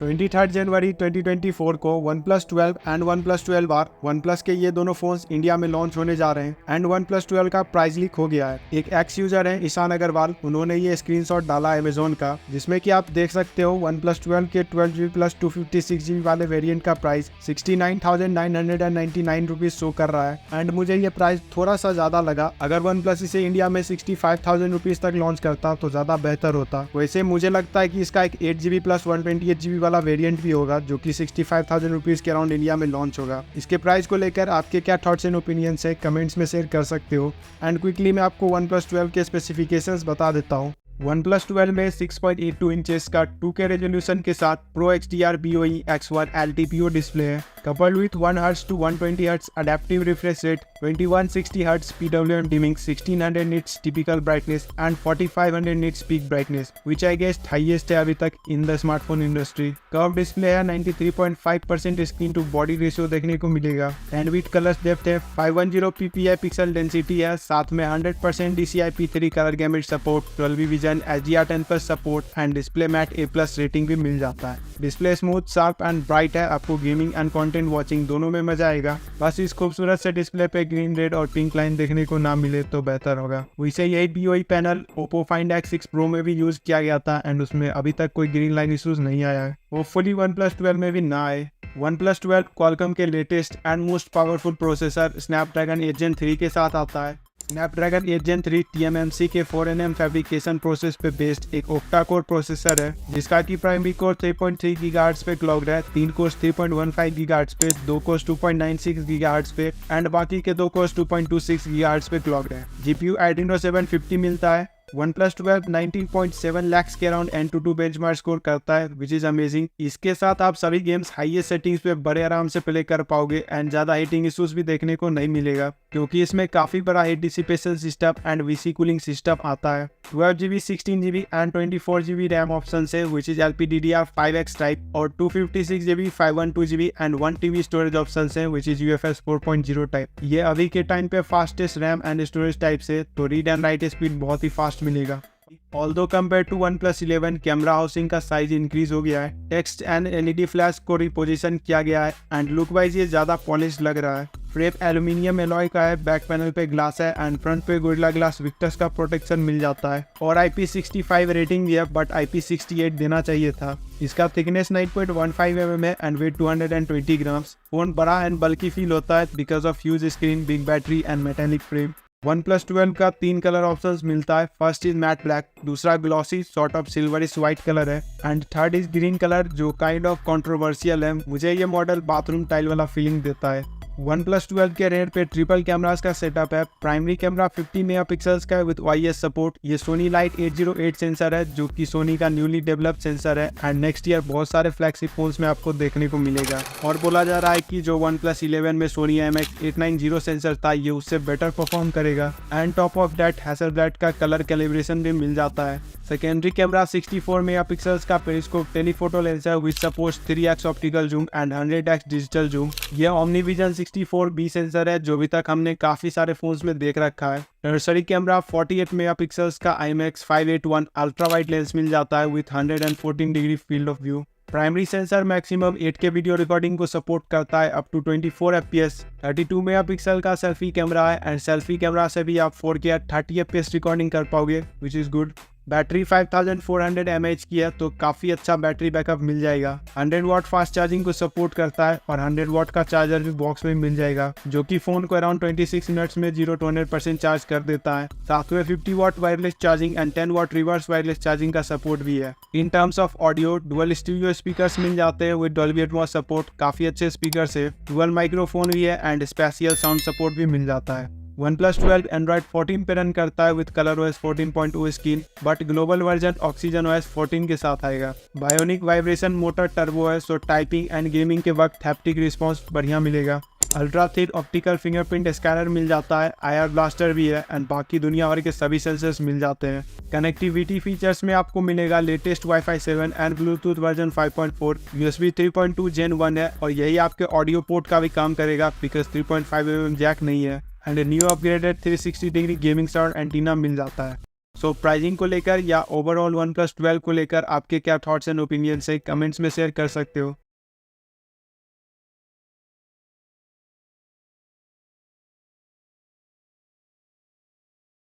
23 जनवरी 2024 को OnePlus 12 and OnePlus 12R OnePlus के ये दोनों फोन्स इंडिया में लॉन्च होने जा रहे हैं एंड OnePlus 12 का प्राइस लीक हो गया है। एक एक्स यूजर है ईशान अग्रवाल, उन्होंने ये स्क्रीनशॉट डाला अमेजोन का, जिसमें कि आप देख सकते हो OnePlus 12 के 12GB प्लस 256GB वाले वेरिएंट का प्राइस 69,999 रुपीज शो कर रहा है एंड मुझे ये प्राइस थोड़ा सा ज्यादा लगा। अगर OnePlus इसे इंडिया में 65,000 रुपीज तक लॉन्च करता तो ज्यादा बेहतर होता। वैसे मुझे लगता है कि इसका एक 8GB प्लस 128GB वाला वेरिएंट भी होगा जो कि 65,000 रुपीज के अराउंड इंडिया में लॉन्च होगा। इसके प्राइस को लेकर आपके क्या थॉट्स एंड ओपिनियंस है, कमेंट्स में शेयर कर सकते हो। एंड क्विकली मैं आपको OnePlus 12 के स्पेसिफिकेशंस बता देता हूँ। OnePlus 12 में 6.82 इंचेस का 2K रेजोल्यूशन के साथ Pro XDR BOE X1 LTPO display है, coupled with 1 Hz to 120 Hz adaptive refresh rate, 2160 Hz PWM dimming, 1600 nits typical brightness and 4500 nits peak brightness, which I guess highest है अभी तक in the smartphone industry। Curve display है, 93.5% screen to body ratio देखने को मिलेगा and with colour depth है, 510 ppi pixel density है, साथ में 100% DCI P3 colour gamut support, 12 vision HDR10+ support and display matte A+ rating भी मिल जाता है। Display smooth, sharp and bright है, आपको गेमिंग एंड कंटेंट वॉचिंग दोनों में मजा आएगा। बस इस खूबसूरत से डिस्प्ले पे ग्रीन, रेड और पिंक लाइन देखने को ना मिले तो बेहतर होगा। वैसे यही BOE panel Oppo Find X6 Pro में भी यूज किया गया था एंड उसमें अभी तक कोई ग्रीन लाइन इश्यूज नहीं आया है। होपफुली OnePlus 12 में भी ना आए। OnePlus 12 Qualcomm के latest and most powerful processor Snapdragon 8 Gen 3 के साथ आता है। Snapdragon 8 Gen 3 TMMC के 4nm फैब्रिकेशन प्रोसेस पे बेस्ड एक ऑक्टा कोर प्रोसेसर है, जिसका की प्राइमरी कोर 3.3 GHz पे क्लॉक्ड है, 3 कोर्स 3.15 GHz पे, 2 कोर्स 2.96 GHz पे एंड बाकी के 2 कोर्स 2.26 GHz पे क्लॉक्ड है। GPU Adreno 750 मिलता है। OnePlus 12 19.7 lakhs के अराउंड Antutu बेंचमार्क स्कोर करता है, विच इज अमेजिंग। इसके साथ आप सभी गेम्स हाईएस्ट सेटिंग्स पे बड़े आराम से प्ले कर पाओगे एंड ज्यादा हीटिंग इश्यूज भी देखने को नहीं मिलेगा, क्योंकि इसमें काफी बड़ा heat dissipation system and VC cooling system आता है। 12GB 16GB and 24GB RAM option है, विच इज LPDDR5X टाइप, और 256GB 512GB and 1TB storage option है, विच इज UFS 4.0 टाइप। ये अभी के टाइम पे fastest RAM and storage type से, तो रीड एंड राइट स्पीड बहुत ही फास्ट मिलेगा। Although compared to OnePlus 11 camera housing का साइज इंक्रीज हो गया है, टेक्स्ट एंड LED फ्लैश को रिपोजिशन किया गया है एंड लुक वाइज ये ज्यादा पॉलिश लग रहा है। फ्रेम एल्यूमिनियम एलॉय का है, बैक पैनल पे ग्लास है एंड फ्रंट पे गोरिल्ला ग्लास विक्टस का प्रोटेक्शन मिल जाता है और IP65 रेटिंग भी है, बट IP68 देना चाहिए था। इसका थिकनेस 9.15 mm है एंड वेट 220 ग्राम्स। फोन बड़ा एंड बल्कि फील होता है because of huge screen, big battery and metallic frame. OnePlus 12 का 3 कलर ऑप्शंस मिलता है। फर्स्ट इज मैट ब्लैक, दूसरा glossy sort of silverish white colour है and third is green colour, जो kind of controversial है। मुझे ये मॉडल बाथरूम टाइल वाला फीलिंग देता है। OnePlus 12 के रेयर पे ट्रिपल कैमरास का सेटअप है। प्राइमरी कैमरा 50 मेगापिक्सल्स का है विद OIS सपोर्ट। ये सोनी लाइट 808 सेंसर है, जो कि सोनी का न्यूली डेवलप्ड सेंसर है एंड नेक्स्ट ईयर बहुत सारे फ्लैगशिप फोन्स में आपको देखने को मिलेगा। और बोला जा रहा है कि जो OnePlus 11 में सोनी IMX890 सेंसर था, ये उससे बेटर परफॉर्म करेगा and top of that Hasselblad का कलर कैलिब्रेशन भी मिल जाता है। सेकेंडरी कैमरा 64 मेगापिक्सल्स का पेरिस्कोप टेलीफोटो लेंस है which supports 3x optical zoom and 100x digital zoom. ये OmniVision 64B सेंसर है, जो अभी तक हमने काफी सारे फोन्स में देख रखा है। टर्सरी कैमरा 48 मेगापिक्सल्स का IMX581 अल्ट्रा वाइड लेंस मिल जाता है with 114 degree field of view. Primary sensor maximum 8K video recording को सपोर्ट करता है अप टू 24 FPS। 32 मेगापिक्सल का सेल्फी कैमरा है एंड सेल्फी कैमरा से भी आप 4K 30 FPS रिकॉर्डिंग कर पाओगे, which is good. Battery 5400 mAh की है, तो काफी अच्छा बैटरी बैकअप मिल जाएगा। 100 वाट फास्ट चार्जिंग को सपोर्ट करता है और 100 वाट का चार्जर भी बॉक्स में मिल जाएगा, जो कि फोन को अराउंड 26 मिनट्स में 0 to 100% चार्ज कर देता है। साथ में 50 watt wireless charging and 10 watt reverse wireless charging का सपोर्ट भी है। In terms of audio, dual stereo speakers मिल जाते हैं विद Dolby Atmos सपोर्ट। काफी अच्छे स्पीकर है, डुअल माइक्रोफोन भी है एंड स्पेशियल साउंड सपोर्ट भी मिल जाता है। OnePlus 12 Android 14 पे रन करता है with ColorOS 14.0 screen, but global version OxygenOS 14 के साथ आएगा। बायोनिक वाइब्रेशन मोटर टर्बो है, सो टाइपिंग एंड गेमिंग के वक्त हैप्टिक रिस्पॉन्स बढ़िया मिलेगा। Ultra thin optical fingerprint scanner मिल जाता है, IR ब्लास्टर भी है एंड बाकी दुनिया भर के सभी सेंसर्स मिल जाते हैं। कनेक्टिविटी फीचर्स में आपको मिलेगा latest Wi-Fi 7 and Bluetooth version 5.4। USB 3.2 Gen 1 है और यही आपके ऑडियो पोर्ट का भी काम करेगा बिकॉज 3.5 mm जैक नहीं है and new upgraded 360 degree gaming sound antenna मिल जाता है। सो प्राइसिंग को लेकर या ओवरऑल वन प्लस 12 को लेकर आपके क्या थॉट्स एंड ओपिनियंस है, कमेंट्स में शेयर कर सकते हो।